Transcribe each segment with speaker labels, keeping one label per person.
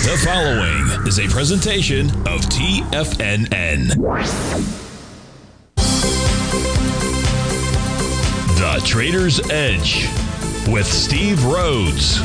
Speaker 1: The following is a presentation of TFNN. The Trader's Edge with Steve Rhodes.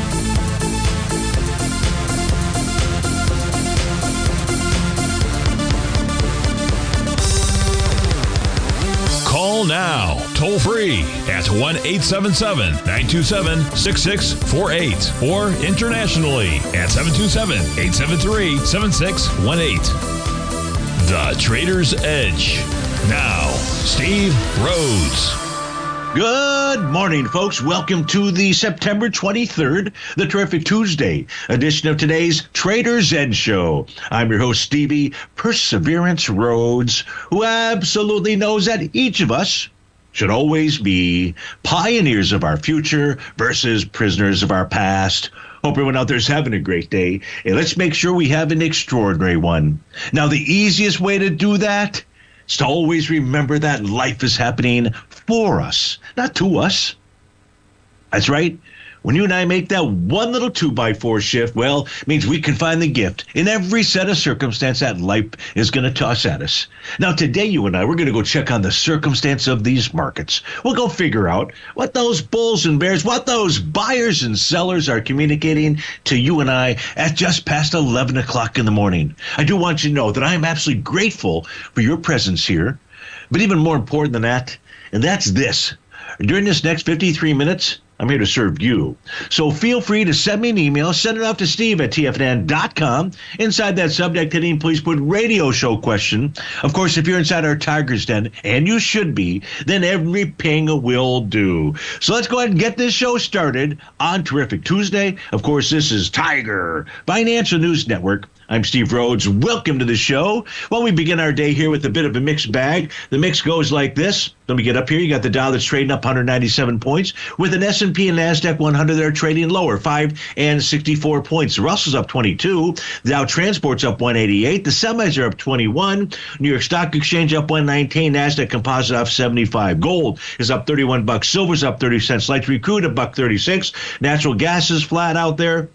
Speaker 1: Call now, toll free at 1-877-927-6648 or internationally at 727-873-7618. The Trader's Edge. Now, Steve Rhodes.
Speaker 2: Good morning, folks. Welcome to the September 23rd, the terrific Tuesday edition of today's Trader's Edge Show. I'm your host, Stevie Perseverance Rhodes, who absolutely knows that each of us should always be pioneers of our future versus prisoners of our past. Hope everyone out there is having a great day, and let's make sure we have an extraordinary one. Now, the easiest way to do that is to always remember that life is happening for us, not to us. That's right. When you and I make that one little 2x4 shift, well, it means we can find the gift in every set of circumstance that life is going to toss at us. Now, today, you and I, we're going to go check on the circumstance of these markets. We'll go figure out what those bulls and bears, what those buyers and sellers are communicating to you and I at just past 11 o'clock in the morning. I do want you to know that I am absolutely grateful for your presence here. But even more important than that, and that's this. During this next 53 minutes, I'm here to serve you. So feel free to send me an email. Send it off to steve@tfnn.com. Inside that subject heading, please put radio show question. Of course, if you're inside our Tiger's Den, and you should be, then every ping will do. So let's go ahead and get this show started on Terrific Tuesday. Of course, this is Tiger Financial News Network. I'm Steve Rhodes. Welcome to the show. Well, we begin our day here with a bit of a mixed bag. The mix goes like this. Let me get up here. You got the Dow that's trading up 197 points with an S&P and NASDAQ 100 there trading lower, 5 and 64 points. The Russell's up 22. The Dow Transport's up 188. The semis are up 21. New York Stock Exchange up 119. NASDAQ Composite up 75. Gold is up 31 bucks. Silver's up 30 cents. Light sweet crude $1.36. Natural gas is flat out there.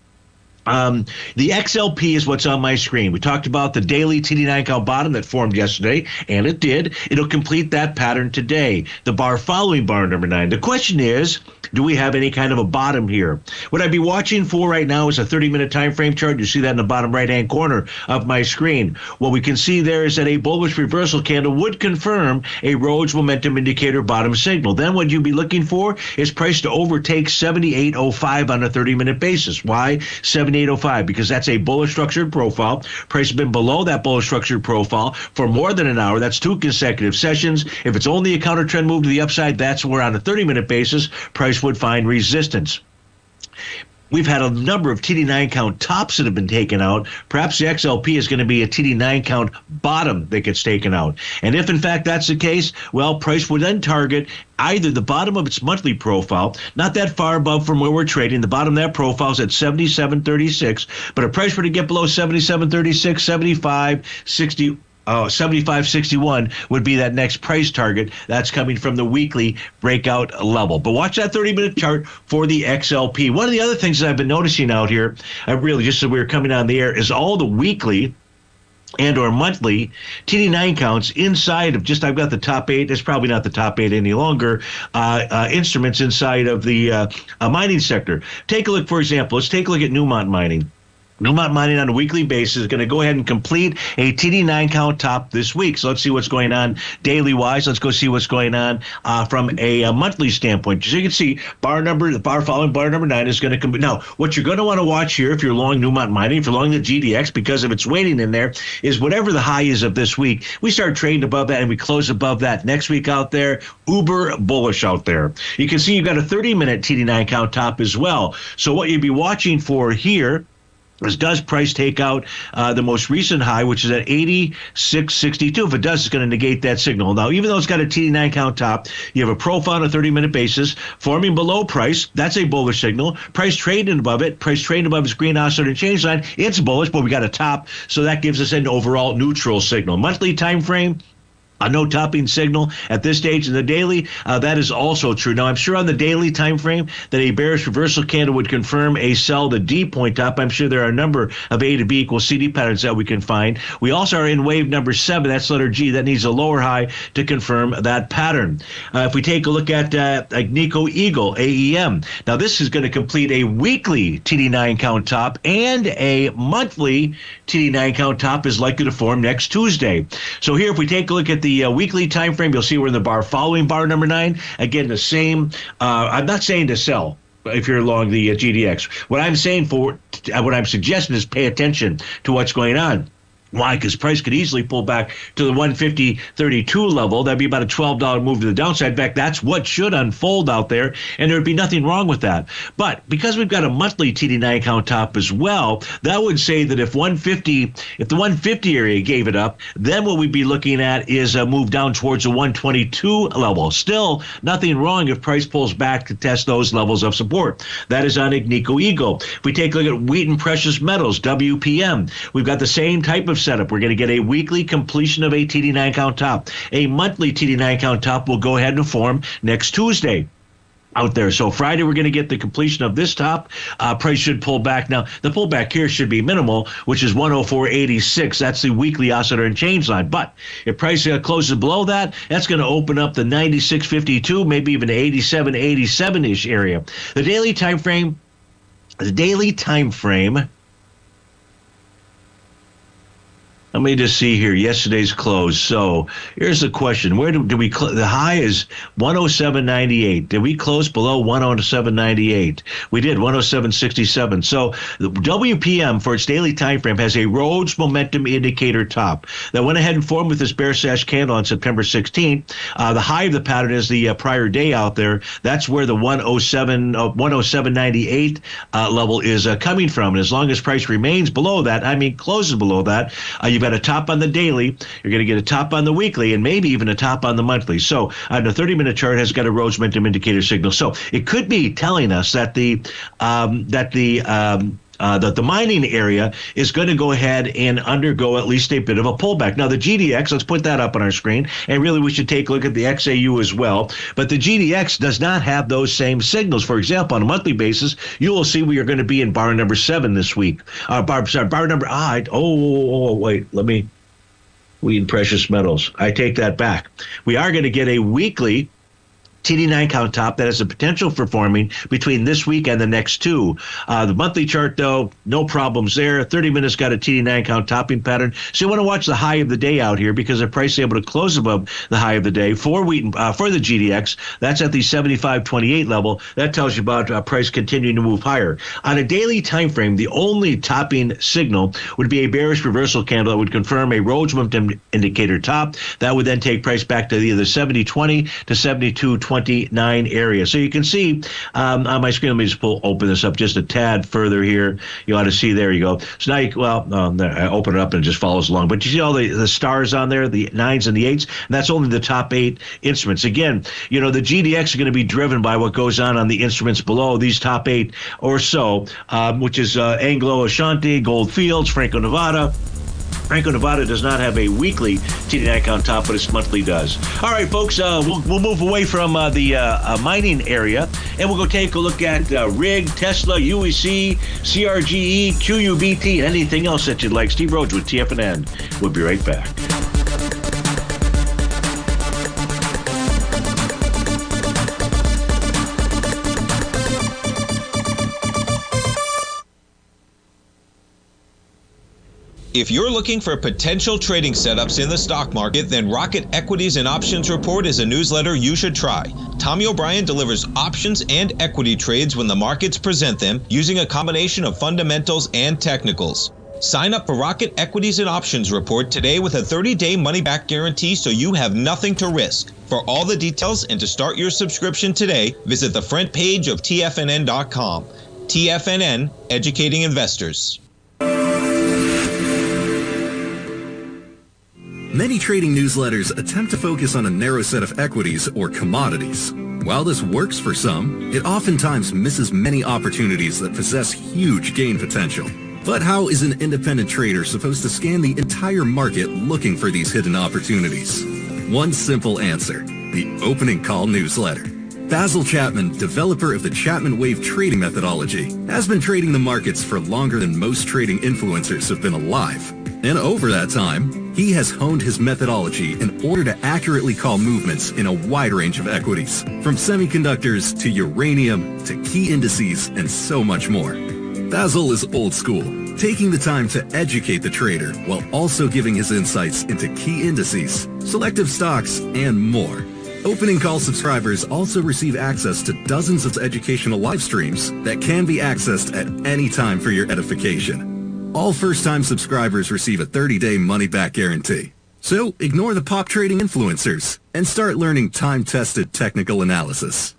Speaker 2: The XLP is what's on my screen. We talked about the daily TD9 count bottom that formed yesterday, and it did. It'll complete that pattern today. The bar following bar number 9. The question is, do we have any kind of a bottom here? What I'd be watching for right now is a 30-minute time frame chart. You see that in the bottom right-hand corner of my screen. What we can see there is that a bullish reversal candle would confirm a Rhodes momentum indicator bottom signal. Then what you'd be looking for is price to overtake 78.05 on a 30-minute basis. Why 78.05? Because that's a bullish structured profile. Price has been below that bullish structured profile for more than an hour. That's 2 consecutive sessions. If it's only a counter trend move to the upside, that's where on a 30-minute basis, price would find resistance. We've had a number of TD9 count tops that have been taken out. Perhaps the XLP is going to be a TD9 count bottom that gets taken out. And if, in fact, that's the case, well, price would then target either the bottom of its monthly profile, not that far above from where we're trading. The bottom of that profile is at 77.36. But if price were to get below 77.36, 75.60. 75.61 would be that next price target. That's coming from the weekly breakout level. But watch that 30-minute chart for the XLP. One of the other things that I've been noticing out here, really just as we were coming on the air, is all the weekly and or monthly TD9 counts inside of just, I've got the top 8, it's probably not the top 8 any longer, instruments inside of the mining sector. Take a look, for example, let's take a look at Newmont Mining. Newmont Mining on a weekly basis is going to go ahead and complete a TD9 count top this week. So let's see what's going on daily-wise. Let's go see what's going on from a monthly standpoint. So you can see the bar following bar number 9 is going to come. Now, what you're going to want to watch here if you're long Newmont Mining, if you're long the GDX, because of its weighting in there, is whatever the high is of this week, we start trading above that and we close above that. Next week out there, uber bullish out there. You can see you've got a 30-minute TD9 count top as well. So what you'd be watching for here is, does price take out the most recent high, which is at 86.62? If it does, it's going to negate that signal. Now, even though it's got a TD9 count top, you have a profile on a 30-minute basis forming below price. That's a bullish signal. Price trading above it. Price trading above its green oscillator change line. It's bullish, but we got a top, so that gives us an overall neutral signal. Monthly time frame. A no topping signal at this stage in the daily. That is also true. Now, I'm sure on the daily time frame that a bearish reversal candle would confirm a sell the D point top. I'm sure there are a number of A to B equals CD patterns that we can find. We also are in wave number 7. That's letter G. That needs a lower high to confirm that pattern. If we take a look at Agnico Eagle, AEM. Now, this is going to complete a weekly TD9 count top, and a monthly TD9 count top is likely to form next Tuesday. So here, if we take a look at the weekly time frame, you'll see we're in the bar following bar number 9. Again, the same. I'm not saying to sell if you're along the GDX. What I'm suggesting is pay attention to what's going on. Why? Because price could easily pull back to the 150.32 level. That'd be about a $12 move to the downside. In fact, that's what should unfold out there, and there would be nothing wrong with that. But because we've got a monthly TD9 count top as well, that would say that if the 150 area gave it up, then what we'd be looking at is a move down towards the 122 level. Still, nothing wrong if price pulls back to test those levels of support. That is on Agnico Eagle. If we take a look at Wheaton Precious Metals, WPM, we've got the same type of setup. We're going to get a weekly completion of a TD9 count top. A monthly TD9 count top will go ahead and form next Tuesday out there. So Friday, we're going to get the completion of this top. Price should pull back. Now, the pullback here should be minimal, which is 104.86. That's the weekly oscillator and change line. But if price closes below that, that's going to open up the 96.52, maybe even 87.87-ish area. The daily time frame. Let me just see here. Yesterday's close. So here's the question. Where do we close? The high is 107.98. Did we close below 107.98? We did, 107.67. So the WPM for its daily time frame has a Rhodes momentum indicator top that went ahead and formed with this bear sash candle on September 16th. The high of the pattern is the prior day out there. That's where the 107.98 level is coming from. And as long as price remains below that, closes below that, you've got a top on the daily, you're going to get a top on the weekly, and maybe even a top on the monthly. So the 30-minute chart has got a Rhodes momentum indicator signal. So it could be telling us that the mining area is going to go ahead and undergo at least a bit of a pullback. Now, the GDX, let's put that up on our screen, and really we should take a look at the XAU as well. But the GDX does not have those same signals. For example, on a monthly basis, you will see we are going to be in bar number 7 this week. Bar number, Wheaton Precious Metals. I take that back. We are going to get a weekly TD9 count top that has the potential for forming between this week and the next two. The monthly chart, though, no problems there. 30 minutes got a TD9 count topping pattern. So you want to watch the high of the day out here, because if price is able to close above the high of the day for Wheaton, for the GDX, that's at the 75.28 level. That tells you about price continuing to move higher. On a daily time frame, the only topping signal would be a bearish reversal candle that would confirm a Rhodes momentum indicator top. That would then take price back to either 70.20 to 72.29 area. So you can see on my screen, let me just open this up just a tad further here. You ought to see, there you go. So now I open it up and it just follows along. But you see all the stars on there, the 9s and the 8s, and that's only the top 8 instruments. Again, the GDX is going to be driven by what goes on the instruments below these top 8 or so, which is Anglo Ashanti, Gold Fields, Franco-Nevada. Franco-Nevada does not have a weekly TD9 count top, but its monthly does. All right, folks, we'll move away from the mining area, and we'll go take a look at RIG, Tesla, UEC, CRGE, QUBT, and anything else that you'd like. Steve Rhodes with TFNN. We'll be right back.
Speaker 3: If you're looking for potential trading setups in the stock market, then Rocket Equities and Options Report is a newsletter you should try. Tommy O'Brien delivers options and equity trades when the markets present them, using a combination of fundamentals and technicals. Sign up for Rocket Equities and Options Report today with a 30-day money-back guarantee, so you have nothing to risk. For all the details and to start your subscription today, visit the front page of TFNN.com. TFNN, educating investors.
Speaker 4: Many trading newsletters attempt to focus on a narrow set of equities or commodities. While this works for some, it oftentimes misses many opportunities that possess huge gain potential. But how is an independent trader supposed to scan the entire market looking for these hidden opportunities? one simple answer: the opening call newsletter. Basil Chapman, developer of the Chapman Wave trading methodology, has been trading the markets for longer than most trading influencers have been alive. And over that time, he has honed his methodology in order to accurately call movements in a wide range of equities, from semiconductors to uranium to key indices and so much more. Basil is old school, taking the time to educate the trader while also giving his insights into key indices, selective stocks, and more. Opening call subscribers also receive access to dozens of educational live streams that can be accessed at any time for your edification. All first-time subscribers receive a 30-day money-back guarantee. So ignore the pop trading influencers and start learning time-tested technical analysis.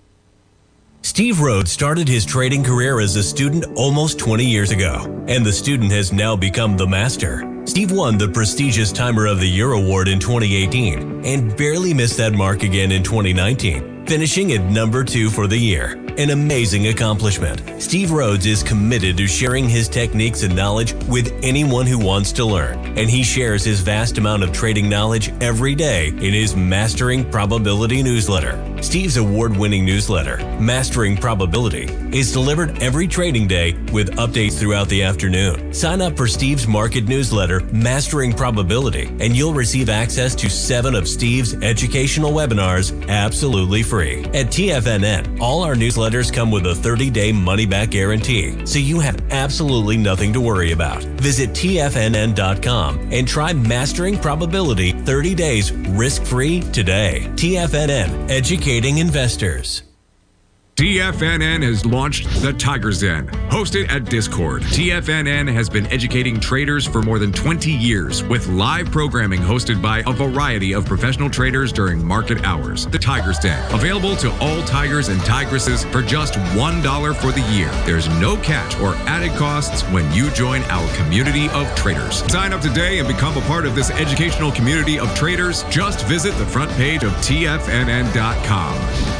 Speaker 1: Steve Rhodes started his trading career as a student almost 20 years ago, and the student has now become the master. Steve won the prestigious Timer of the Year award in 2018 and barely missed that mark again in 2019, finishing at number 2 for the year. An amazing accomplishment. Steve Rhodes is committed to sharing his techniques and knowledge with anyone who wants to learn, and he shares his vast amount of trading knowledge every day in his Mastering Probability newsletter. Steve's award-winning newsletter, Mastering Probability, is delivered every trading day with updates throughout the afternoon. Sign up for Steve's market newsletter, Mastering Probability, and you'll receive access to 7 of Steve's educational webinars absolutely free. At TFNN, all our newsletters come with a 30-day money-back guarantee, so you have absolutely nothing to worry about. Visit TFNN.com and try Mastering Probability 30 days risk-free today. TFNN, educating investors.
Speaker 5: TFNN has launched the Tiger's Den, hosted at Discord. TFNN has been educating traders for more than 20 years with live programming hosted by a variety of professional traders during market hours. The Tiger's Den, available to all tigers and tigresses for just $1 for the year. There's no catch or added costs when you join our community of traders. Sign up today and become a part of this educational community of traders. Just visit the front page of TFNN.com.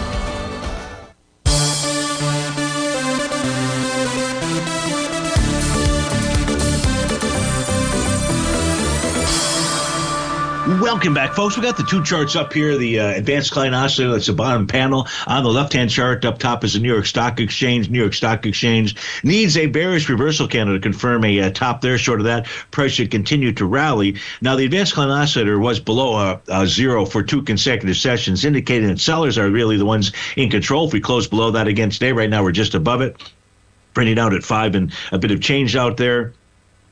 Speaker 2: Welcome back, folks. We got the 2 charts up here. The advanced client oscillator, that's the bottom panel. On the left-hand chart up top is the New York Stock Exchange. New York Stock Exchange needs a bearish reversal candle to confirm a top there. Short of that, price should continue to rally. Now, the advanced client oscillator was below zero for 2 consecutive sessions, indicating that sellers are really the ones in control. If we close below that again today, right now we're just above it, printing out at 5 and a bit of change out there.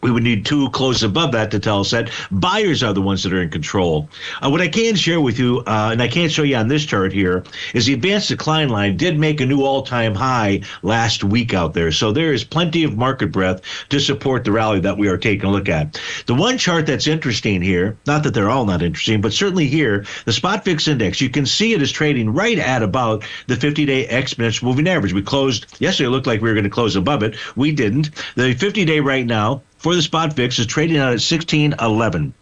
Speaker 2: We would need 2 closes above that to tell us that buyers are the ones that are in control. What I can share with you, and I can't show you on this chart here, is the advanced decline line did make a new all-time high last week out there. So there is plenty of market breadth to support the rally that we are taking a look at. The one chart that's interesting here, not that they're all not interesting, but certainly here, the spot VIX index, you can see it is trading right at about the 50-day exponential moving average. We closed, yesterday it looked like we were going to close above it. We didn't. The 50-day right now, for the spot VIX is trading out at 1611.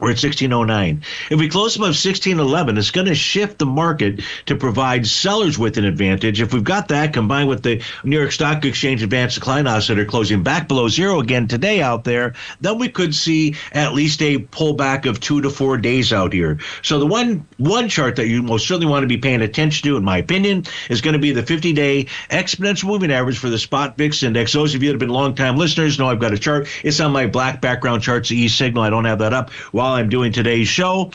Speaker 2: We're at 1609. If we close above 1611, it's going to shift the market to provide sellers with an advantage. If we've got that combined with the New York Stock Exchange advanced decline oscillator closing back below zero again today out there, then we could see at least a pullback of 2 to 4 days out here. So the one chart that you most certainly want to be paying attention to, in my opinion, is going to be the 50-day exponential moving average for the spot VIX index. Those of you that have been long-time listeners know I've got a chart. It's on my black background charts, the E-signal. I don't have that up while I'm doing today's show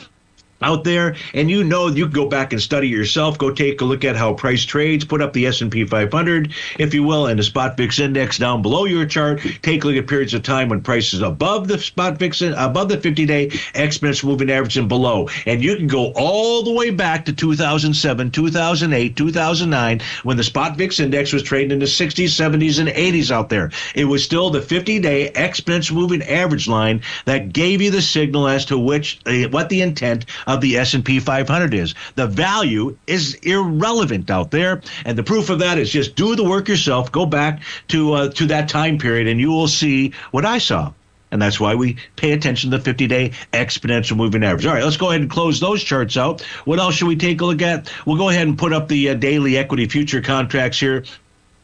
Speaker 2: out there, and you know you can go back and study yourself. Go take a look at how price trades. Put up the S&P 500, if you will, and the spot VIX index down below your chart. Take a look at periods of time when price is above the spot VIX, above the 50-day exponential moving average and below. And you can go all the way back to 2007, 2008, 2009, when the spot VIX index was trading in the 60s, 70s, and 80s out there. It was still the 50-day exponential moving average line that gave you the signal as to what the intent of the S&P 500 is. The value is irrelevant out there, and the proof of that is just do the work yourself. Go back to that time period, and you will see what I saw. And that's why we pay attention to the 50-day exponential moving average. All right, let's go ahead and close those charts out. What else should we take a look at? We'll go ahead and put up the daily equity future contracts here.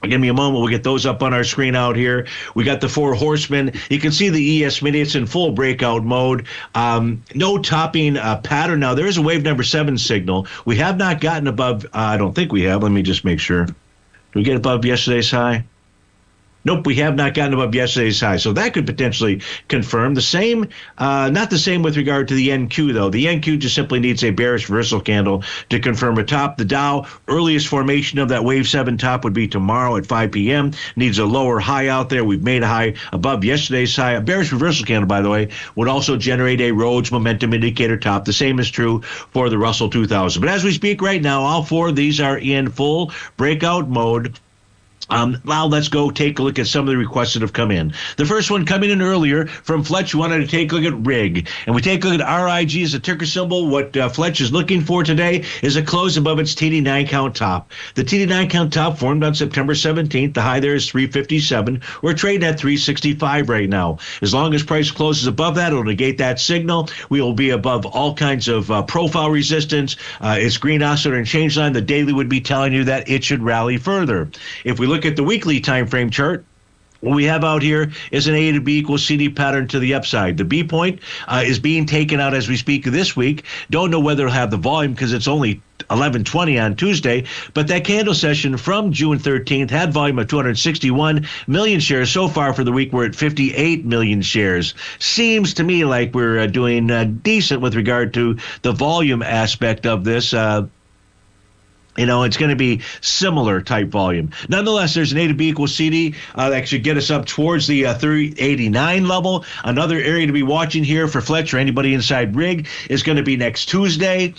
Speaker 2: Give me a moment. We'll get those up on our screen out here. We got the 4 horsemen. You can see the ES mini. It's in full breakout mode. No topping pattern. Now, there is a wave number 7 signal. We have not gotten above, I don't think we have. Let me just make sure. Did we get above yesterday's high? Nope, we have not gotten above yesterday's high. So that could potentially confirm. The same, not the same with regard to the NQ, though. The NQ just simply needs a bearish reversal candle to confirm a top. The Dow, earliest formation of that wave 7 top would be tomorrow at 5 p.m. Needs a lower high out there. We've made a high above yesterday's high. A bearish reversal candle, by the way, would also generate a Rhodes momentum indicator top. The same is true for the Russell 2000. But as we speak right now, all 4 of these are in full breakout mode. Now let's go take a look at some of the requests that have come in. The first one coming in earlier from Fletch, who wanted to take a look at RIG. And we take a look at RIG as a ticker symbol. What Fletch is looking for today is a close above its TD9 count top. The TD9 count top formed on September 17th. The high there is 357. We're trading at 365 right now. As long as price closes above that, it'll negate that signal. We will be above all kinds of profile resistance. It's green oscillator and change line. The daily would be telling you that it should rally further. If we look at the weekly time frame chart, what we have out here is an A to B equals CD pattern to the upside. The B point is being taken out as we speak this week. Don't know whether it'll have the volume because it's only 11:20 on Tuesday, but that candle session from June 13th had volume of 261 million shares. So far for the week, we're at 58 million shares. Seems to me like we're doing decent with regard to the volume aspect of this. It's going to be similar type volume. Nonetheless, there's an A to B equals CD that should get us up towards the 389 level. Another area to be watching here for Fletch or anybody inside RIG is going to be next Tuesday.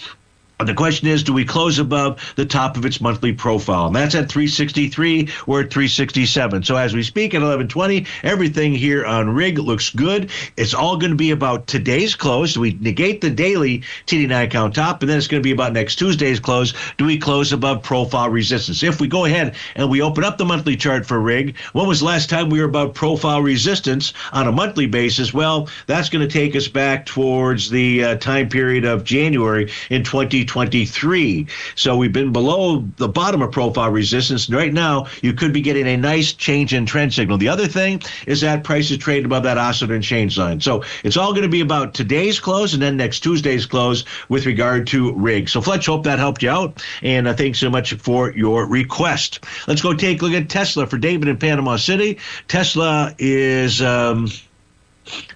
Speaker 2: The question is, do we close above the top of its monthly profile? And that's at 363. We're at 367. So as we speak at 11:20, everything here on RIG looks good. It's all going to be about today's close. Do we negate the daily TD9 count top? And then it's going to be about next Tuesday's close. Do we close above profile resistance? If we go ahead and we open up the monthly chart for RIG, when was the last time we were above profile resistance on a monthly basis? Well, that's going to take us back towards the time period of January in 2023. So we've been below the bottom of profile resistance. And right now, you could be getting a nice change in trend signal. The other thing is that price is traded above that oscillator and change line. So it's all going to be about today's close and then next Tuesday's close with regard to RIG. So Fletch, hope that helped you out. And thanks so much for your request. Let's go take a look at Tesla for David in Panama City. Tesla is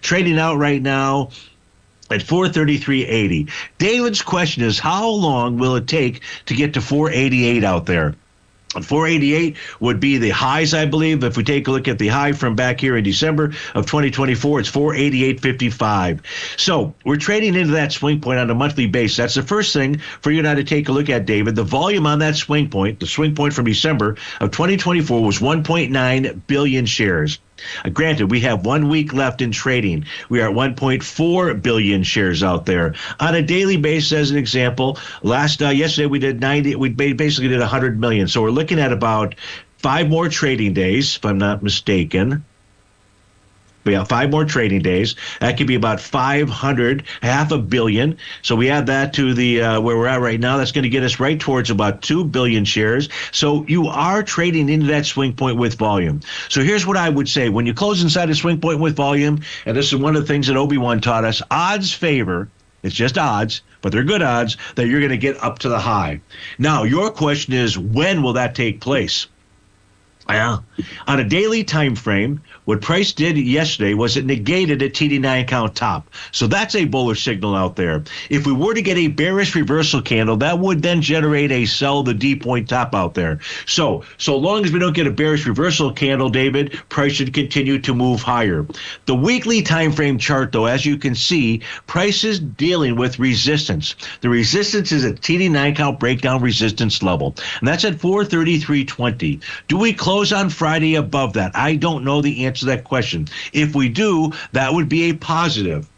Speaker 2: trading out right now at 433.80. David's question is, how long will it take to get to 488 out there? 488 would be the highs, I believe. If we take a look at the high from back here in December of 2024, it's 488.55. So we're trading into that swing point on a monthly basis. That's the first thing for you and I to take a look at, David. The volume on that swing point, the swing point from December of 2024 was 1.9 billion shares. Granted, we have 1 week left in trading. We are at 1.4 billion shares out there. On a daily basis, as an example, yesterday we did 90. We basically did 100 million. So we're looking at about 5 more trading days, if I'm not mistaken. We have 5 more trading days. That could be about 500, half a billion. So we add that to the where we're at right now. That's going to get us right towards about 2 billion shares. So you are trading into that swing point with volume. So here's what I would say. When you close inside a swing point with volume, and this is one of the things that Obi-Wan taught us, odds favor. It's just odds, but they're good odds that you're going to get up to the high. Now, your question is, when will that take place? On a daily time frame, what price did yesterday was it negated a TD9 count top. So that's a bullish signal out there. If we were to get a bearish reversal candle, that would then generate a sell the D point top out there. So long as we don't get a bearish reversal candle, David, price should continue to move higher. The weekly time frame chart, though, as you can see, price is dealing with resistance. The resistance is at TD9 count breakdown resistance level, and that's at 433.20. Do we close on Friday above that? I don't know the answer to that question. If we do, that would be a positive.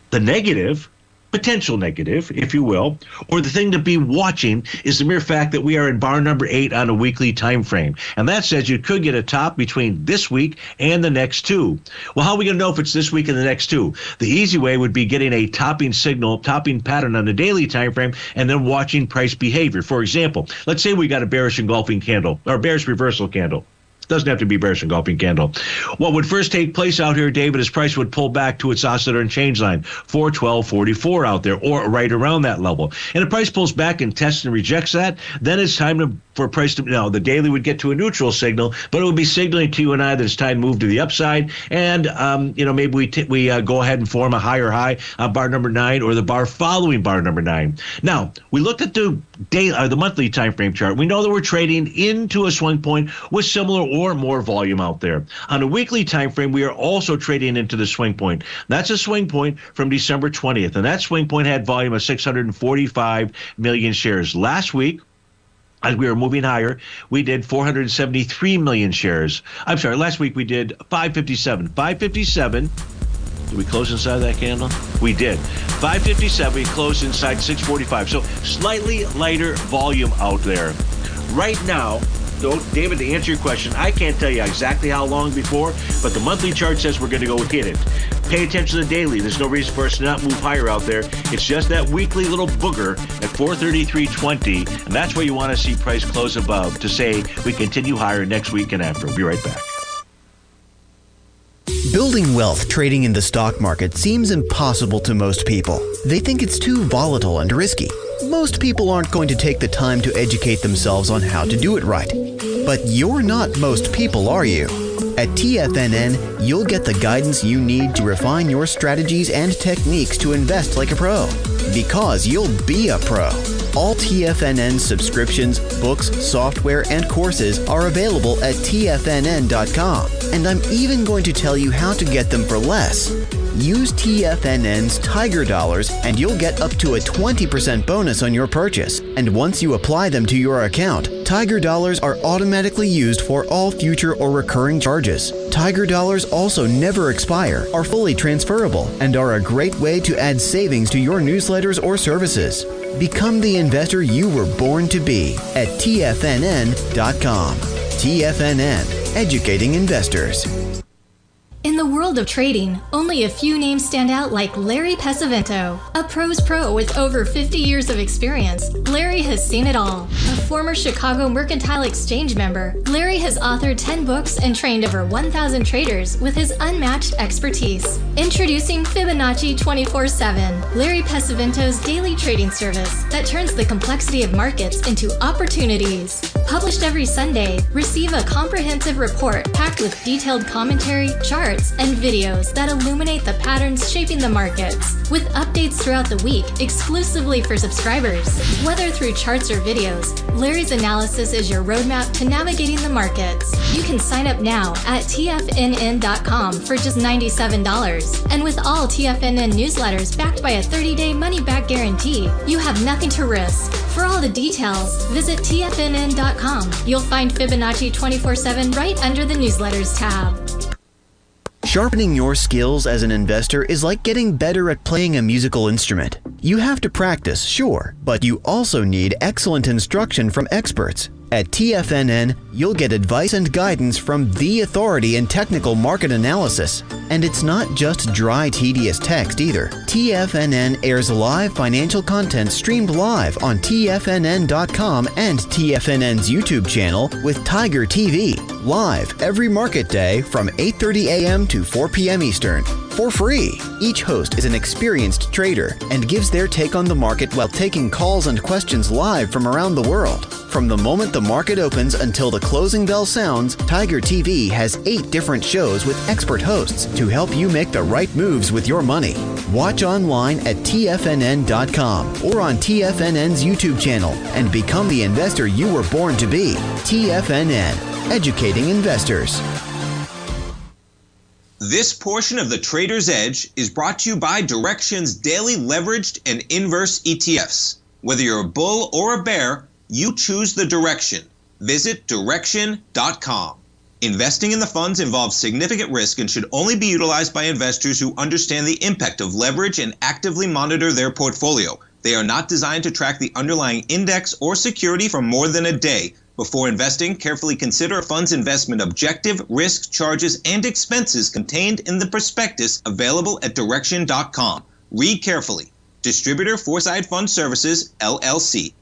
Speaker 2: The negative potential negative, if you will, or the thing to be watching is the mere fact that we are in bar number 8 on a weekly time frame. And that says you could get a top between this week and the next two. Well, how are we going to know if it's this week and the next two? The easy way would be getting a topping signal, topping pattern on the daily time frame, and then watching price behavior. For example, let's say we got a bearish engulfing candle or bearish reversal candle. Doesn't have to be bearish engulfing candle. What would first take place out here, David, is price would pull back to its oscillator and change line, 412.44 out there, or right around that level. And if price pulls back and tests and rejects that, then it's time for price to, the daily would get to a neutral signal, but it would be signaling to you and I that it's time to move to the upside. And, maybe we go ahead and form a higher high on bar number 9 or the bar following bar number 9. Now, we looked at the monthly time frame chart. We know that we're trading into a swing point with similar or more volume out there. On a weekly time frame, we are also trading into the swing point. That's a swing point from December 20th, and that swing point had volume of 645 million shares. Last week, as we were moving higher, we did 473 million shares. I'm sorry, last week we did 557. 557. Did we close inside that candle? We did. 557, we closed inside 645. So slightly lighter volume out there. Right now, though, David, to answer your question, I can't tell you exactly how long before, but the monthly chart says we're going to go hit it. Pay attention to the daily. There's no reason for us to not move higher out there. It's just that weekly little booger at 433.20, and that's where you want to see price close above to say we continue higher next week and after. We'll be right back.
Speaker 6: Building wealth trading in the stock market seems impossible to most people. They think it's too volatile and risky. Most people aren't going to take the time to educate themselves on how to do it right. But you're not most people, are you? At TFNN, you'll get the guidance you need to refine your strategies and techniques to invest like a pro. Because you'll be a pro. All TFNN subscriptions, books, software, and courses are available at TFNN.com. And I'm even going to tell you how to get them for less. Use TFNN's Tiger Dollars and you'll get up to a 20% bonus on your purchase. And once you apply them to your account, Tiger Dollars are automatically used for all future or recurring charges. Tiger Dollars also never expire, are fully transferable, and are a great way to add savings to your newsletters or services. Become the investor you were born to be at TFNN.com. TFNN, educating investors.
Speaker 7: In the world of trading, only a few names stand out like Larry Pesavento. A pro's pro with over 50 years of experience, Larry has seen it all. A former Chicago Mercantile Exchange member, Larry has authored 10 books and trained over 1,000 traders with his unmatched expertise. Introducing Fibonacci 24/7, Larry Pesavento's daily trading service that turns the complexity of markets into opportunities. Published every Sunday, receive a comprehensive report packed with detailed commentary, charts, and videos that illuminate the patterns shaping the markets, with updates throughout the week exclusively for subscribers. Whether through charts or videos, Larry's analysis is your roadmap to navigating the markets. You can sign up now at TFNN.com for just $97. And with all TFNN newsletters backed by a 30-day money-back guarantee, you have nothing to risk. For all the details, visit TFNN.com. You'll find Fibonacci 24/7 right under the newsletters tab.
Speaker 6: Sharpening your skills as an investor is like getting better at playing a musical instrument. You have to practice, sure, but you also need excellent instruction from experts. At TFNN, you'll get advice and guidance from the authority in technical market analysis. And it's not just dry, tedious text either. TFNN airs live financial content streamed live on TFNN.com and TFNN's YouTube channel with Tiger TV, live every market day from 8:30 a.m. to 4 p.m. Eastern, for free. Each host is an experienced trader and gives their take on the market while taking calls and questions live from around the world. From the moment the market opens until the closing bell sounds, Tiger TV has 8 different shows with expert hosts to help you make the right moves with your money. Watch online at TFNN.com or on TFNN's YouTube channel and become the investor you were born to be. TFNN, educating investors.
Speaker 3: This portion of the Trader's Edge is brought to you by Direxion's daily leveraged and inverse ETFs. Whether you're a bull or a bear, you choose the direction. Visit Direxion.com. Investing in the funds involves significant risk and should only be utilized by investors who understand the impact of leverage and actively monitor their portfolio. They are not designed to track the underlying index or security for more than a day. Before investing, carefully consider a fund's investment objective, risk, charges, and expenses contained in the prospectus available at direction.com. Read carefully. Distributor Foreside Fund Services, LLC.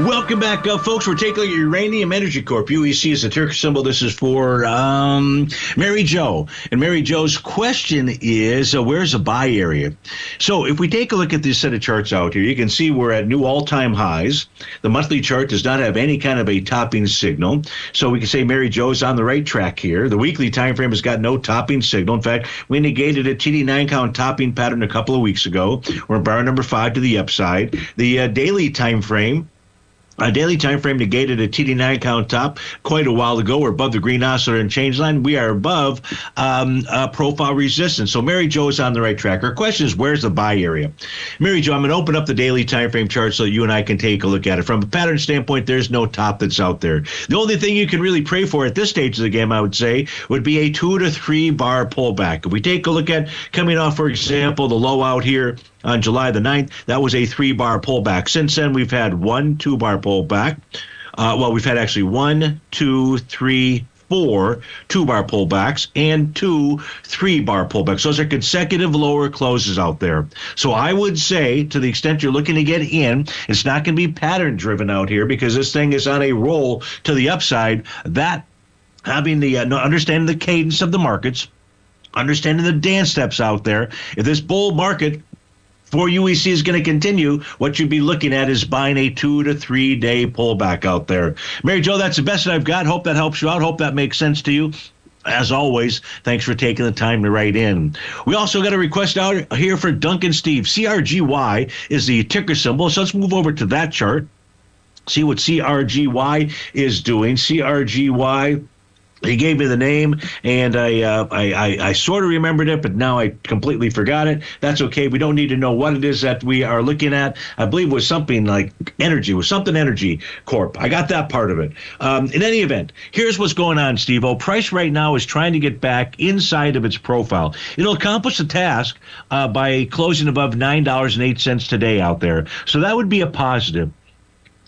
Speaker 2: Welcome back, folks. We're taking a look at Uranium Energy Corp. UEC is the ticker symbol. This is for Mary Jo. And Mary Jo's question is, where's the buy area? So if we take a look at this set of charts out here, you can see we're at new all-time highs. The monthly chart does not have any kind of a topping signal. So we can say Mary Jo's on the right track here. The weekly time frame has got no topping signal. In fact, we negated a TD9 count topping pattern a couple of weeks ago. We're bar number 5 to the upside. The daily time frame negated a TD9 count top quite a while ago. We're above the green oscillator and change line. We are above profile resistance. So Mary Jo is on the right track. Our question is, where's the buy area? Mary Jo, I'm going to open up the daily time frame chart so you and I can take a look at it. From a pattern standpoint, there's no top that's out there. The only thing you can really pray for at this stage of the game, I would say, would be a 2 to 3 bar pullback. If we take a look at coming off, for example, the low out here on July the 9th, that was a 3-bar pullback. Since then, we've had 1 2-bar pullback. We've had actually 1, 2, 3, 4 2-bar pullbacks and 2 3-bar pullbacks. Those are consecutive lower closes out there. So I would say, to the extent you're looking to get in, it's not going to be pattern driven out here because this thing is on a roll to the upside. That having the understanding the cadence of the markets, understanding the dance steps out there. If this bull market for UEC is going to continue, what you'd be looking at is buying a 2 to 3 day pullback out there. Mary Jo, that's the best that I've got. Hope that helps you out. Hope that makes sense to you. As always, thanks for taking the time to write in. We also got a request out here for Duncan Steve. CRGY is the ticker symbol. So let's move over to that chart. See what CRGY is doing. CRGY. He gave me the name, and I sort of remembered it, but now I completely forgot it. That's okay. We don't need to know what it is that we are looking at. I believe it was something like energy. It was something Energy Corp. I got that part of it. In any event, here's what's going on, Steve-O. Price right now is trying to get back inside of its profile. It'll accomplish the task by closing above $9.08 today out there. So that would be a positive.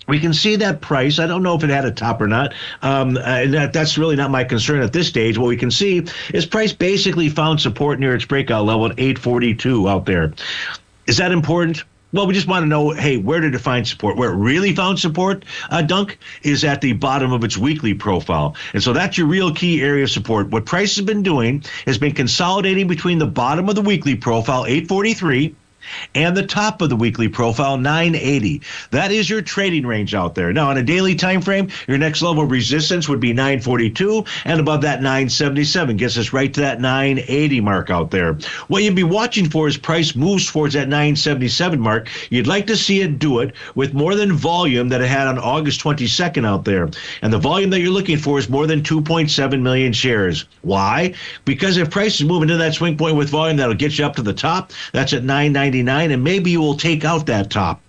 Speaker 2: We can see that price. I don't know if it had a top or not. And that's really not my concern at this stage. What we can see is price basically found support near its breakout level at 842 out there. Is that important? Well, we just want to know, hey, where did it find support? Where it really found support, Dunk, is at the bottom of its weekly profile. And so that's your real key area of support. What price has been doing has been consolidating between the bottom of the weekly profile, 843, and the top of the weekly profile, 980. That is your trading range out there. Now, on a daily time frame, your next level of resistance would be 942, and above that, 977 gets us right to that 980 mark out there. What you'd be watching for is price moves towards that 977 mark. You'd like to see it do it with more than volume that it had on August 22nd out there. And the volume that you're looking for is more than 2.7 million shares. Why? Because if price is moving to that swing point with volume, that'll get you up to the top. That's at 999, and maybe you will take out that top.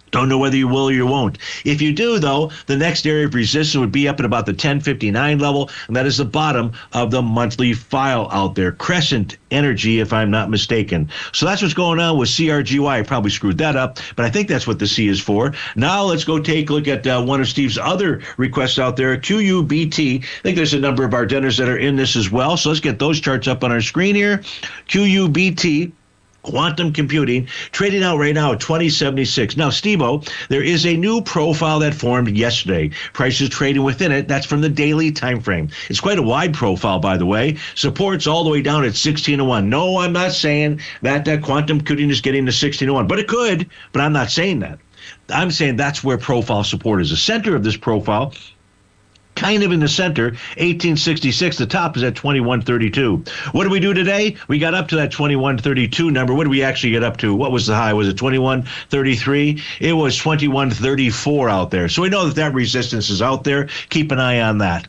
Speaker 2: Don't know whether you will or you won't. If you do, though, the next area of resistance would be up at about the 1059 level, and that is the bottom of the monthly file out there. Crescent Energy, if I'm not mistaken. So that's what's going on with CRGY. I probably screwed that up, but I think that's what the C is for. Now let's go take a look at one of Steve's other requests out there, QUBT. I think there's a number of our dinners that are in this as well. So let's get those charts up on our screen here. QUBT. Quantum computing, trading out right now at 2076. Now, Steve-O, there is a new profile that formed yesterday. Price is trading within it. That's from the daily time frame. It's quite a wide profile, by the way. Support's all the way down at 1601. No, I'm not saying that quantum computing is getting to 1601, but it could, but I'm not saying that. I'm saying that's where profile support is. The center of this profile, kind of in the center, 1866. The top is at 2132. What did we do today? We got up to that 2132 number. What did we actually get up to? What was the high? Was it 2133? It was 2134 out there. So we know that resistance is out there. Keep an eye on that.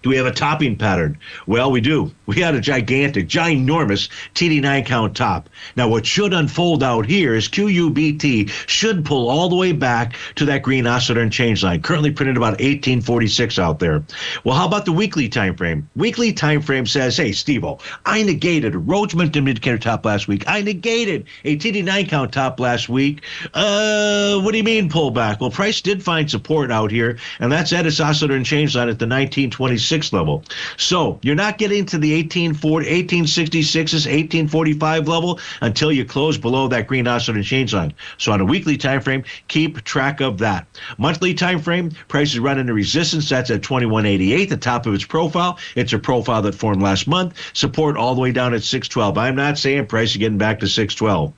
Speaker 2: Do we have a topping pattern? Well, we do. We had a ginormous TD9 count top. Now, what should unfold out here is QUBT should pull all the way back to that green oscillator and change line, currently printed about 1846 out there. Well, how about the weekly time frame? Weekly time frame says, hey, Steve-O, I negated a Rhodes momentum indicator top last week. I negated a TD9 count top last week. What do you mean pullback? Well, price did find support out here, and that's at its oscillator and change line at the 1926 level. So you're not getting to the 1866's 1845 level until you close below that green oscillator and change line. So on a weekly time frame, keep track of that. Monthly time frame, price is running a resistance. That's at 2188, the top of its profile. It's a profile that formed last month. Support all the way down at 612. I'm not saying price is getting back to 612.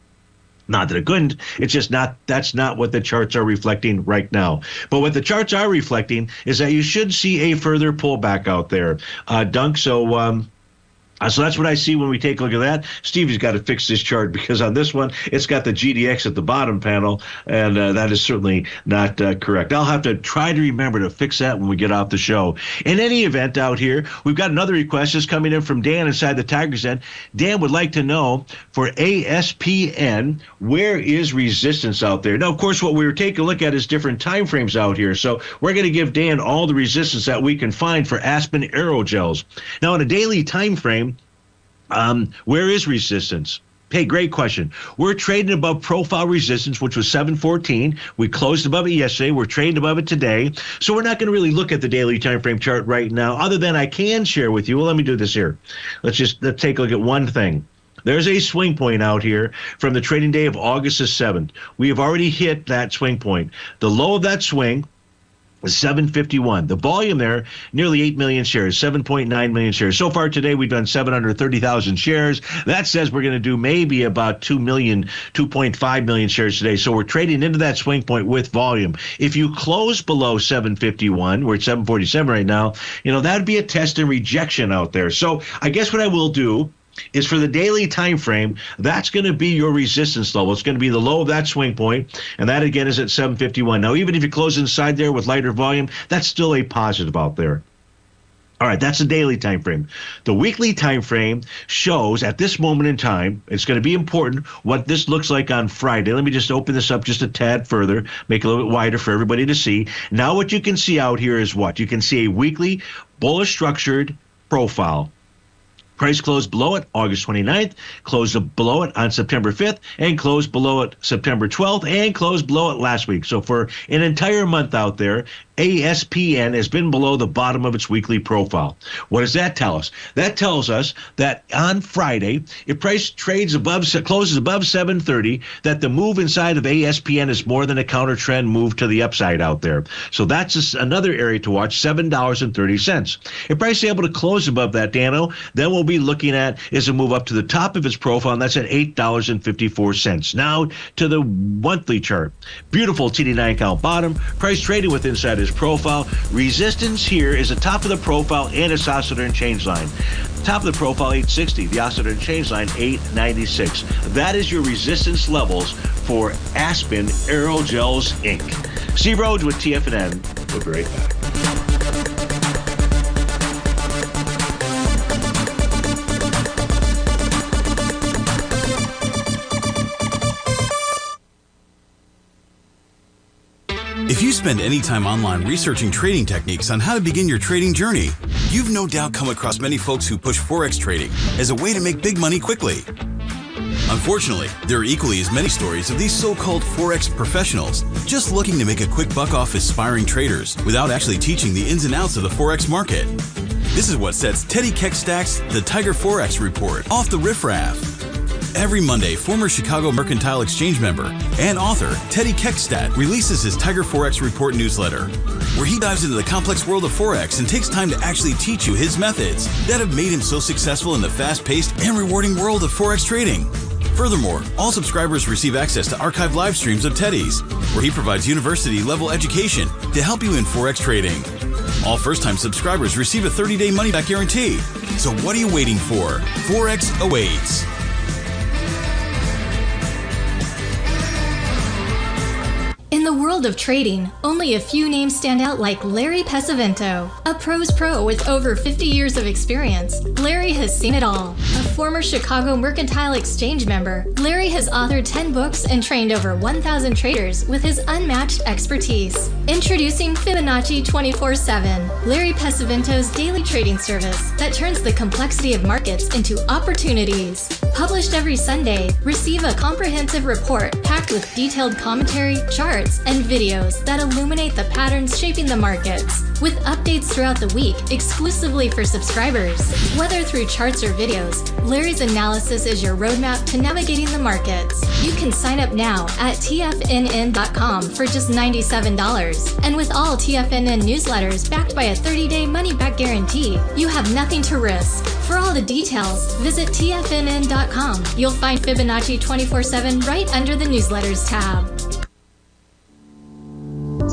Speaker 2: Not that it couldn't. It's just that's not what the charts are reflecting right now. But what the charts are reflecting is that you should see a further pullback out there, Dunk. So that's what I see when we take a look at that. Stevie's got to fix this chart because on this one, it's got the GDX at the bottom panel, and that is certainly not correct. I'll have to try to remember to fix that when we get off the show. In any event out here, we've got another request just coming in from Dan inside the Tiger's Den. Dan would like to know for ASPN, where is resistance out there? Now, of course, what we were taking a look at is different time frames out here. So we're going to give Dan all the resistance that we can find for Aspen aerogels. Now, on a daily time frame, where is resistance? Hey, great question. We're trading above profile resistance, which was 714. We closed above it yesterday. We're trading above it today. So we're not going to really look at the daily time frame chart right now, other than I can share with you. Well, let me do this here. Let's take a look at one thing. There's a swing point out here from the trading day of August the 7th. We have already hit that swing point. The low of that swing was 751. The volume there, nearly 8 million shares, 7.9 million shares. So far today, we've done 730,000 shares. That says we're going to do maybe about 2.5 million shares today. So we're trading into that swing point with volume. If you close below 751, we're at 747 right now, that would be a test and rejection out there. So I guess what I will do is for the daily time frame, that's going to be your resistance level. It's going to be the low of that swing point, and that again is at 751. Now, even if you close inside there with lighter volume, that's still a positive out there. All right, that's the daily time frame. The weekly time frame shows at this moment in time, it's going to be important what this looks like on Friday. Let me just open this up just a tad further, make it a little bit wider for everybody to see. Now what you can see out here is what? You can see a weekly bullish structured profile. Price closed below it August 29th, closed below it on September 5th, and closed below it September 12th, and closed below it last week. So for an entire month out there, ASPN has been below the bottom of its weekly profile. What does that tell us? That tells us that on Friday, if price closes above 730, that the move inside of ASPN is more than a counter trend move to the upside out there. So that's just another area to watch, $7.30. If price is able to close above that, Dano, then we'll be looking at is a move up to the top of its profile, and that's at $8.54. Now to the monthly chart. Beautiful TD9 count bottom. Price trading with inside his profile. Resistance here is the top of the profile and its oscillator and change line. Top of the profile, 860. The oscillator and change line, 896. That is your resistance levels for Aspen Aerogels, Inc. Steve Rhodes with TFNN. We'll be right back.
Speaker 8: If you spend any time online researching trading techniques on how to begin your trading journey, you've no doubt come across many folks who push Forex trading as a way to make big money quickly. Unfortunately, there are equally as many stories of these so-called Forex professionals just looking to make a quick buck off aspiring traders without actually teaching the ins and outs of the Forex market. This is what sets Teddy Keckstack's The Tiger Forex Report off the riffraff. Every Monday, former Chicago Mercantile Exchange member and author Teddy Keckstack releases his Tiger Forex Report newsletter, where he dives into the complex world of Forex and takes time to actually teach you his methods that have made him so successful in the fast-paced and rewarding world of Forex trading. Furthermore, all subscribers receive access to archived live streams of Teddy's, where he provides university-level education to help you in Forex trading. All first-time subscribers receive a 30-day money-back guarantee. So what are you waiting for? Forex awaits.
Speaker 7: In the world of trading, only a few names stand out like Larry Pesavento, a pros pro with over 50 years of experience. Larry has seen it all. A former Chicago Mercantile Exchange member, Larry has authored 10 books and trained over 1,000 traders with his unmatched expertise. Introducing Fibonacci 24/7, Larry Pesavento's daily trading service that turns the complexity of markets into opportunities. Published every Sunday, receive a comprehensive report packed with detailed commentary, charts, and videos that illuminate the patterns shaping the markets, with updates throughout the week exclusively for subscribers. Whether through charts or videos, Larry's analysis is your roadmap to navigating the markets. You can sign up now at TFNN.com for just $97. And with all TFNN newsletters backed by a 30-day money-back guarantee, you have nothing to risk. For all the details, visit TFNN.com. You'll find Fibonacci 24/7 right under the newsletters tab.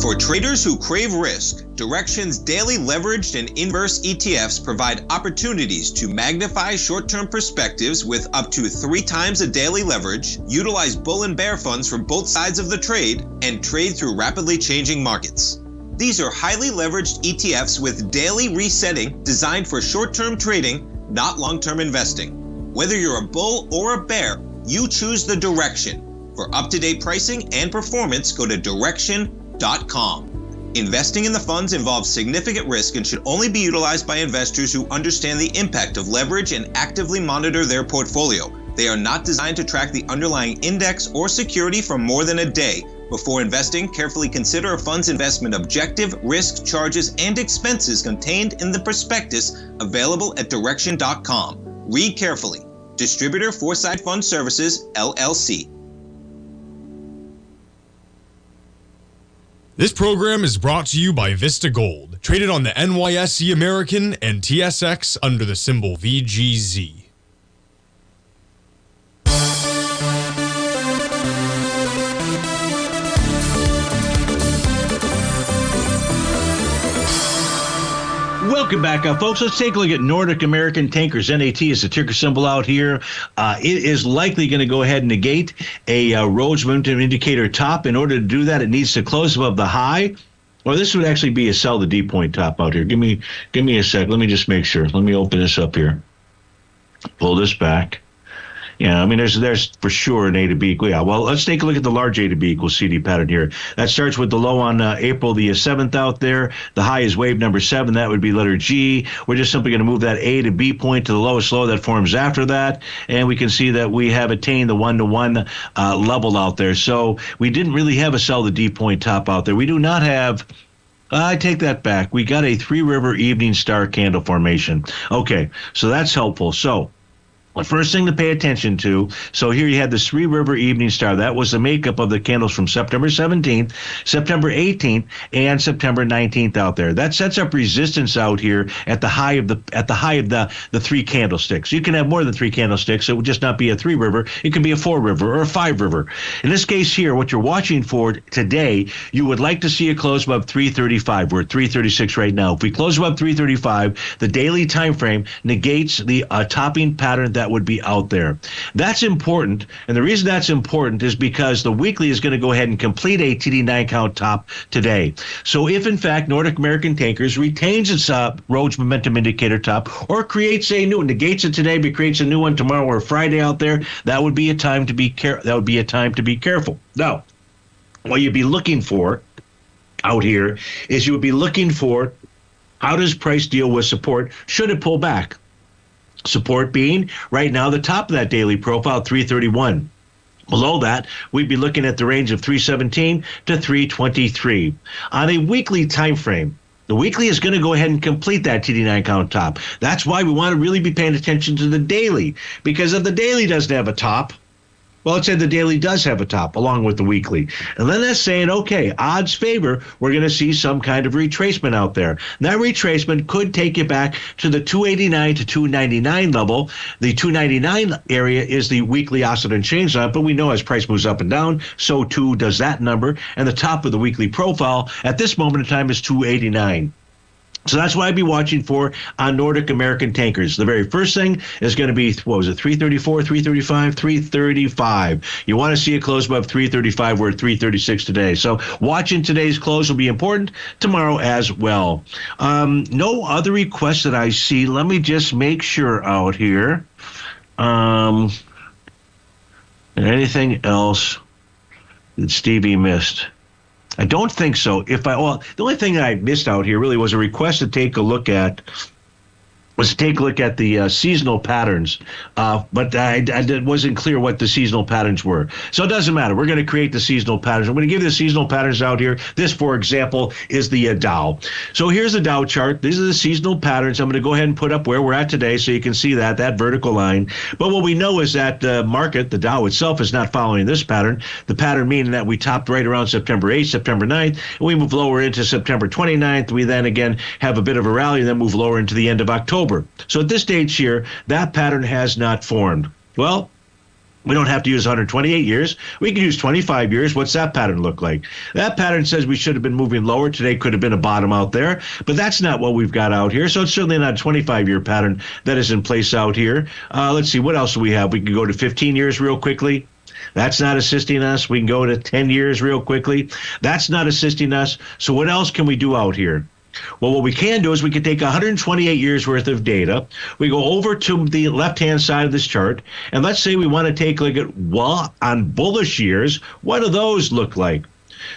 Speaker 3: For traders who crave risk, Direxion's daily leveraged and inverse ETFs provide opportunities to magnify short-term perspectives with up to 3 times a daily leverage, utilize bull and bear funds from both sides of the trade, and trade through rapidly changing markets. These are highly leveraged ETFs with daily resetting designed for short-term trading, not long-term investing. Whether you're a bull or a bear, you choose the Direxion. For up-to-date pricing and performance, go to Direxion.com. Investing in the funds involves significant risk and should only be utilized by investors who understand the impact of leverage and actively monitor their portfolio. They are not designed to track the underlying index or security for more than a day. Before investing, carefully consider a fund's investment objective, risk, charges, and expenses contained in the prospectus available at Direxion.com. Read carefully. Distributor Foresight Fund Services, LLC.
Speaker 9: This program is brought to you by Vista Gold, traded on the NYSE American and TSX under the symbol VGZ.
Speaker 2: Welcome back, folks. Let's take a look at Nordic American Tankers. NAT is the ticker symbol out here. It is likely going to go ahead and negate a Rhodes momentum indicator top. In order to do that, it needs to close above the high. Or this would actually be a sell the D point top out here. Give me a sec. Let me just make sure. Let me open this up here. Pull this back. Yeah, I mean, there's for sure an A to B equal. Yeah, well, let's take a look at the large A to B equals CD pattern here. That starts with the low on April the 7th out there. The high is wave number 7. That would be letter G. We're just simply going to move that A to B point to the lowest low that forms after that. And we can see that we have attained the 1-to-1 level out there. So we didn't really have a sell the D point top out there. We do not have... I take that back. We got a 3-river evening star candle formation. Okay, so that's helpful. So the first thing to pay attention to, so here you had the 3-river evening star. That was the makeup of the candles from September 17th, September 18th, and September 19th out there. That sets up resistance out here at the high of the 3 candlesticks. You can have more than 3 candlesticks. It would just not be a 3-river. It could be a 4-river or a 5-river. In this case here, what you're watching for today, you would like to see a close above 335. We're at 336 right now. If we close above 335, the daily time frame negates the topping pattern that would be out there. That's important, and the reason that's important is because the weekly is going to go ahead and complete a TD9 count top today. So if in fact Nordic American Tankers retains its Rhodes momentum indicator top or creates a new one, negates it today but creates a new one tomorrow or Friday out there, that would be a time to be careful. Now, what you'd be looking for out here is you would be looking for how does price deal with support should it pull back. Support being right now the top of that daily profile, 331. Below that, we'd be looking at the range of 317 to 323. On a weekly time frame, the weekly is going to go ahead and complete that TD9 count top. That's why we want to really be paying attention to the daily, because if the daily doesn't have a top, well, let's say the daily does have a top along with the weekly. And then that's saying, okay, odds favor, we're going to see some kind of retracement out there. And that retracement could take you back to the 289 to 299 level. The 299 area is the weekly oscillating change line, but we know as price moves up and down, so too does that number. And the top of the weekly profile at this moment in time is 289. So that's what I'd be watching for on Nordic American tankers. The very first thing is going to be, what was it, 334, 335, 335. You want to see it close above 335. We're at 336 today. So watching today's close will be important tomorrow as well. No other requests that I see. Let me just make sure out here. And anything else that Stevie missed? I don't think so. The only thing that I missed out here really was a request to take a look at the seasonal patterns, but I wasn't clear what the seasonal patterns were. So it doesn't matter. We're going to create the seasonal patterns. I'm going to give you the seasonal patterns out here. This, for example, is the Dow. So here's the Dow chart. These are the seasonal patterns. I'm going to go ahead and put up where we're at today so you can see that vertical line. But what we know is that the market, the Dow itself, is not following this pattern. The pattern meaning that we topped right around September 8th, September 9th, and we move lower into September 29th. We then again have a bit of a rally and then move lower into the end of October. So at this stage here, that pattern has not formed. Well, we don't have to use 128 years. We can use 25 years. What's that pattern look like? That pattern says we should have been moving lower. Today could have been a bottom out there, but that's not what we've got out here. So it's certainly not a 25-year pattern that is in place out here. Let's see, what else do we have? We can go to 15 years real quickly. That's not assisting us. We can go to 10 years real quickly. That's not assisting us. So what else can we do out here? Well, what we can do is we can take 128 years worth of data. We go over to the left-hand side of this chart, and let's say we want to take a look at, well, on bullish years, what do those look like?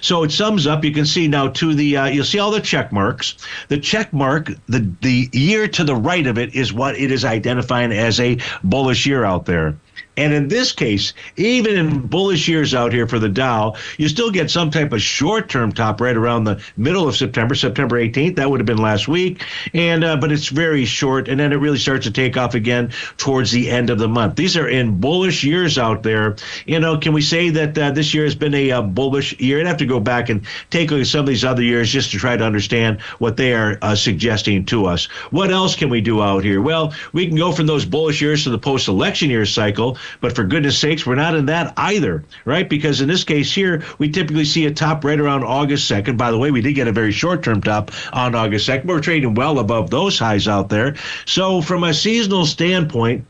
Speaker 2: So it sums up, you can see now to the, you'll see all the check marks. The check mark, the year to the right of it is what it is identifying as a bullish year out there. And in this case, even in bullish years out here for the Dow, you still get some type of short-term top right around the middle of September 18th. That would have been last week. And but it's very short, and then it really starts to take off again towards the end of the month. These are in bullish years out there. You know, can we say that this year has been a bullish year? I'd have to go back and take a look at some of these other years just to try to understand what they are suggesting to us. What else can we do out here? Well, we can go from those bullish years to the post-election year cycle. But for goodness sakes, we're not in that either, right? Because in this case here, we typically see a top right around August 2nd. By the way, we did get a very short-term top on August 2nd. We're trading well above those highs out there. So from a seasonal standpoint,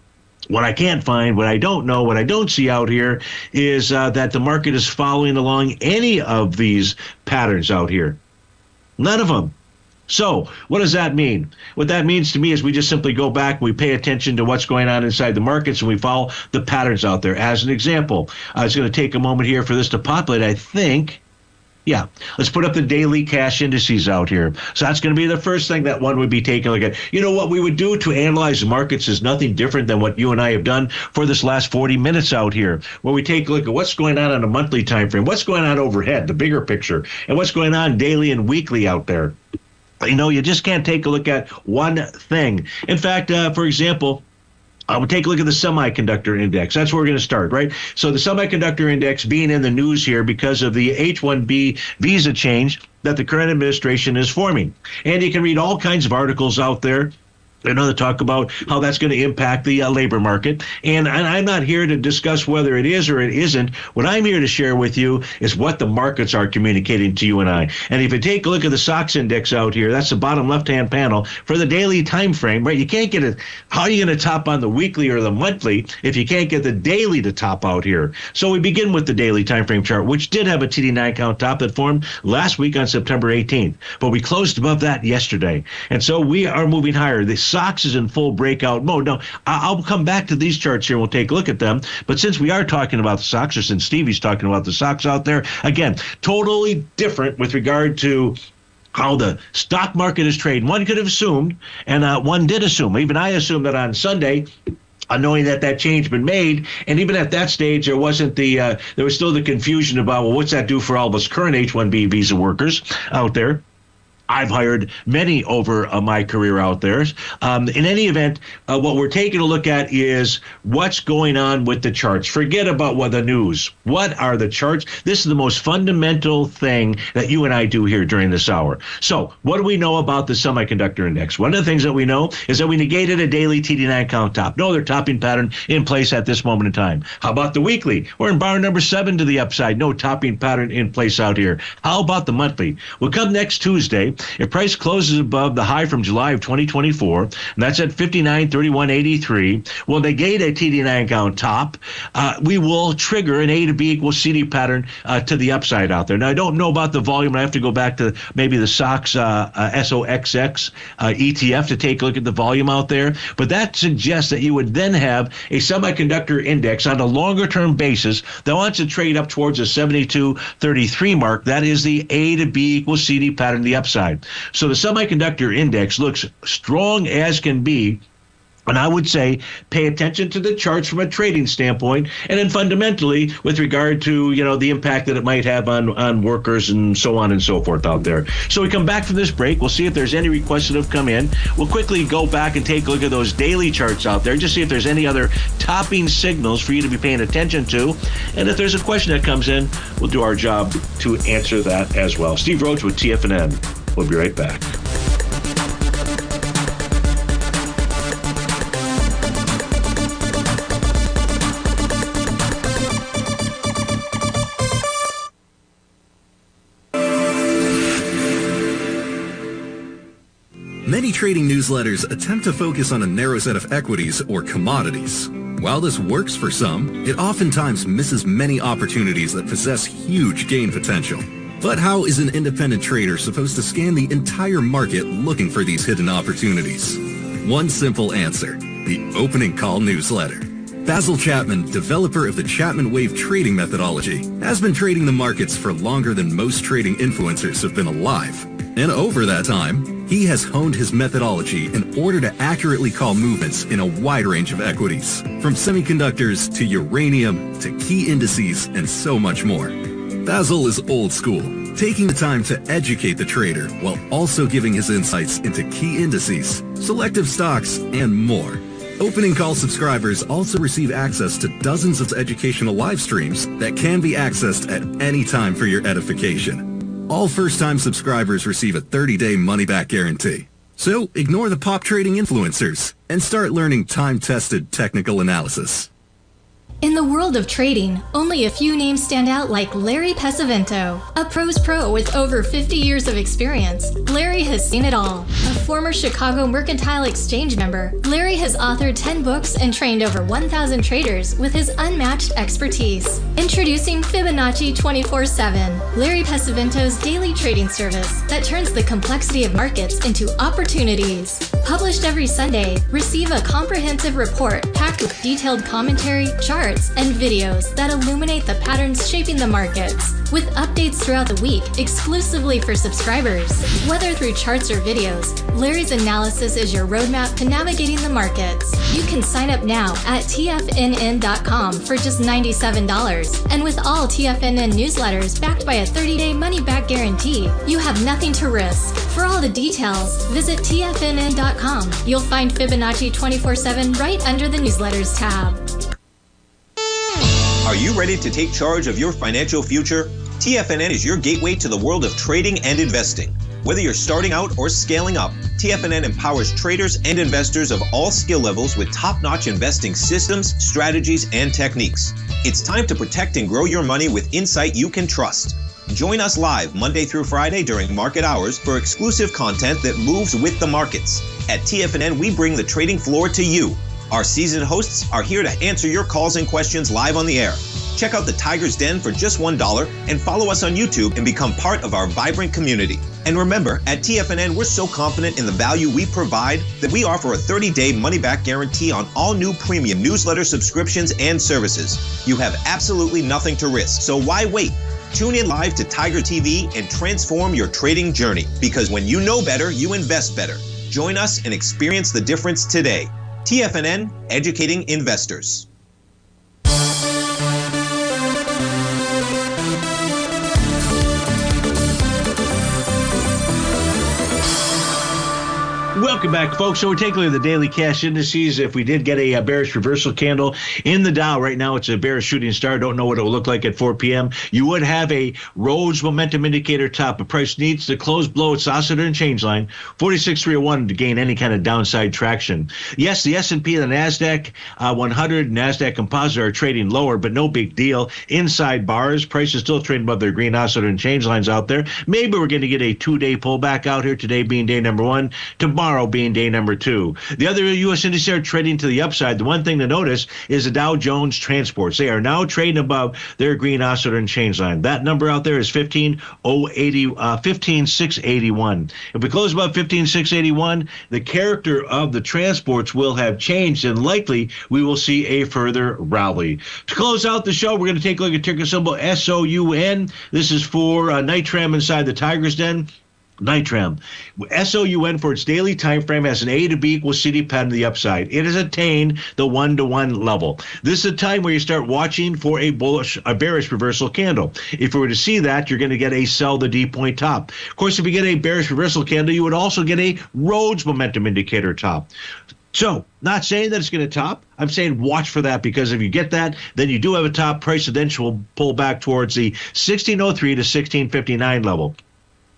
Speaker 2: what I can't find, what I don't know, what I don't see out here is that the market is following along any of these patterns out here. None of them. So what does that mean? What that means to me is we just simply go back, we pay attention to what's going on inside the markets, and we follow the patterns out there. As an example, it's going to take a moment here for this to populate, I think. Yeah, let's put up the daily cash indices out here. So that's going to be the first thing that one would be taking a look at. You know, what we would do to analyze the markets is nothing different than what you and I have done for this last 40 minutes out here, where we take a look at what's going on a monthly time frame, what's going on overhead, the bigger picture, and what's going on daily and weekly out there. You know, you just can't take a look at one thing. In fact, for example, we'll take a look at the semiconductor index. That's where we're going to start, right? So the semiconductor index being in the news here because of the H-1B visa change that the current administration is forming. And you can read all kinds of articles out there. Another talk about how that's going to impact the labor market. And I'm not here to discuss whether it is or it isn't. What I'm here to share with you is what the markets are communicating to you and I. And if you take a look at the SOX index out here, that's the bottom left-hand panel for the daily time frame, right? You can't get it. How are you going to top on the weekly or the monthly if you can't get the daily to top out here? So we begin with the daily time frame chart, which did have a TD9 count top that formed last week on September 18th. But we closed above that yesterday. And so we are moving higher. The SOX is in full breakout mode. Now, I'll come back to these charts here and we'll take a look at them. But since we are talking about the SOX, or since Stevie's talking about the SOX out there, again, totally different with regard to how the stock market is trading. One could have assumed, and one did assume, even I assumed that on Sunday, knowing that change been made, and even at that stage, there wasn't there was still the confusion about, well, what's that do for all of us current H-1B visa workers out there? I've hired many over my career out there. In any event, what we're taking a look at is what's going on with the charts. Forget about what the news. What are the charts? This is the most fundamental thing that you and I do here during this hour. So what do we know about the semiconductor index? One of the things that we know is that we negated a daily TD9 count top. No other topping pattern in place at this moment in time. How about the weekly? We're in bar number 7 to the upside. No topping pattern in place out here. How about the monthly? We'll come next Tuesday. If price closes above the high from July of 2024, and that's at 59.3183, will negate a TD9 count top. We will trigger an A to B equals CD pattern to the upside out there. Now, I don't know about the volume. I have to go back to maybe the SOX SOXX ETF to take a look at the volume out there. But that suggests that you would then have a semiconductor index on a longer-term basis that wants to trade up towards the 72.33 mark. That is the A to B equals CD pattern to the upside. So the semiconductor index looks strong as can be. And I would say pay attention to the charts from a trading standpoint, and then fundamentally with regard to, the impact that it might have on workers and so on and so forth out there. So we come back from this break. We'll see if there's any requests that have come in. We'll quickly go back and take a look at those daily charts out there, just see if there's any other topping signals for you to be paying attention to. And if there's a question that comes in, we'll do our job to answer that as well. Steve Rhodes with TFNN. We'll be right back.
Speaker 4: Many trading newsletters attempt to focus on a narrow set of equities or commodities. While this works for some, it oftentimes misses many opportunities that possess huge gain potential. But how is an independent trader supposed to scan the entire market looking for these hidden opportunities? One simple answer: the opening call newsletter. Basil Chapman, developer of the Chapman Wave trading methodology, has been trading the markets for longer than most trading influencers have been alive. And over that time, he has honed his methodology in order to accurately call movements in a wide range of equities, from semiconductors to uranium to key indices and so much more. Basil is old school, taking the time to educate the trader while also giving his insights into key indices, selective stocks, and more. Opening call subscribers also receive access to dozens of educational live streams that can be accessed at any time for your edification. All first-time subscribers receive a 30-day money-back guarantee. So ignore the pop trading influencers and start learning time-tested technical analysis.
Speaker 7: In the world of trading, only a few names stand out like Larry Pesavento, a pros pro with over 50 years of experience. Larry has seen it all. A former Chicago Mercantile Exchange member, Larry has authored 10 books and trained over 1,000 traders with his unmatched expertise. Introducing Fibonacci 24/7, Larry Pesavento's daily trading service that turns the complexity of markets into opportunities. Published every Sunday, receive a comprehensive report packed with detailed commentary, charts, and videos that illuminate the patterns shaping the markets, with updates throughout the week exclusively for subscribers. Whether through charts or videos, Larry's analysis is your roadmap to navigating the markets. You can sign up now at TFNN.com for just $97. And with all TFNN newsletters backed by a 30-day money-back guarantee, you have nothing to risk. For all the details, visit TFNN.com. You'll find Fibonacci 24/7 right under the newsletters tab.
Speaker 3: Are you ready to take charge of your financial future? TFNN is your gateway to the world of trading and investing. Whether you're starting out or scaling up, TFNN empowers traders and investors of all skill levels with top-notch investing systems, strategies, and techniques. It's time to protect and grow your money with insight you can trust. Join us live Monday through Friday during market hours for exclusive content that moves with the markets. At TFNN, we bring the trading floor to you. Our seasoned hosts are here to answer your calls and questions live on the air. Check out the Tiger's Den for just $1 and follow us on YouTube and become part of our vibrant community. And remember, at TFNN, we're so confident in the value we provide that we offer a 30-day money-back guarantee on all new premium newsletter subscriptions and services. You have absolutely nothing to risk, so why wait? Tune in live to Tiger TV and transform your trading journey, because when you know better, you invest better. Join us and experience the difference today. TFNN, educating investors.
Speaker 2: Welcome back, folks. So we're taking a look at the daily cash indices. If we did get a bearish reversal candle in the Dow, right now it's a bearish shooting star. Don't know what it will look like at 4 p.m. You would have a Rhodes momentum indicator top. The price needs to close below its oscillator and change line, 46,301, to gain any kind of downside traction. Yes, the S&P and the NASDAQ 100, NASDAQ Composite are trading lower, but no big deal. Inside bars, prices still trading above their green oscillator and change lines out there. Maybe we're going to get a 2-day pullback out here, today being day number 1, tomorrow being day number 2. The other U.S. indices are trading to the upside. The one thing to notice is the Dow Jones Transports. They are now trading above their green oscillator and change line. That number out there is 15,681. If we close above 15,681, the character of the transports will have changed, and likely we will see a further rally. To close out the show, we're going to take a look at ticker symbol SOUN. This is for Nitram inside the Tiger's Den. Nitram, SOUN, for its daily time frame, has an A to B equals CD pattern to the upside. It has attained the 1-to-1 level. This is a time where you start watching for a bearish reversal candle. If we were to see that, you're going to get a sell the D point top. Of course, if you get a bearish reversal candle, you would also get a Rhodes momentum indicator top. So, not saying that it's going to top. I'm saying watch for that, because if you get that, then you do have a top. Price eventually will pull back towards the 1603 to 1659 level.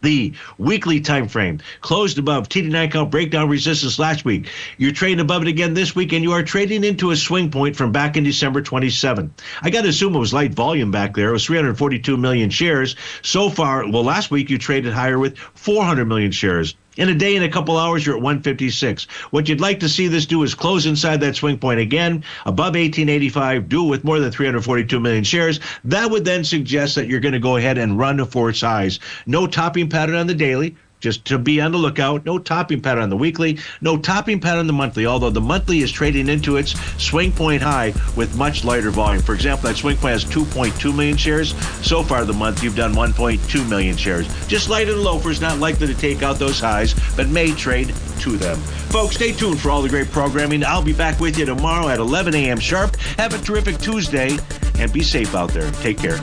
Speaker 2: The weekly time frame closed above TD9 count breakdown resistance last week. You're trading above it again this week, and you are trading into a swing point from back in December 27. I got to assume it was light volume back there. It was 342 million shares. So far, well, last week you traded higher with 400 million shares. In a day and a couple hours, you're at 156. What you'd like to see this do is close inside that swing point again, above 1885, do it with more than 342 million shares. That would then suggest that you're going to go ahead and run for its highs. No topping pattern on the daily. Just to be on the lookout. No topping pattern on the weekly. No topping pattern on the monthly, although the monthly is trading into its swing point high with much lighter volume. For example, that swing point has 2.2 million shares. So far the month, you've done 1.2 million shares. Just light and loafers, not likely to take out those highs, but may trade to them. Folks, stay tuned for all the great programming. I'll be back with you tomorrow at 11 a.m. sharp. Have a terrific Tuesday, and be safe out there. Take care.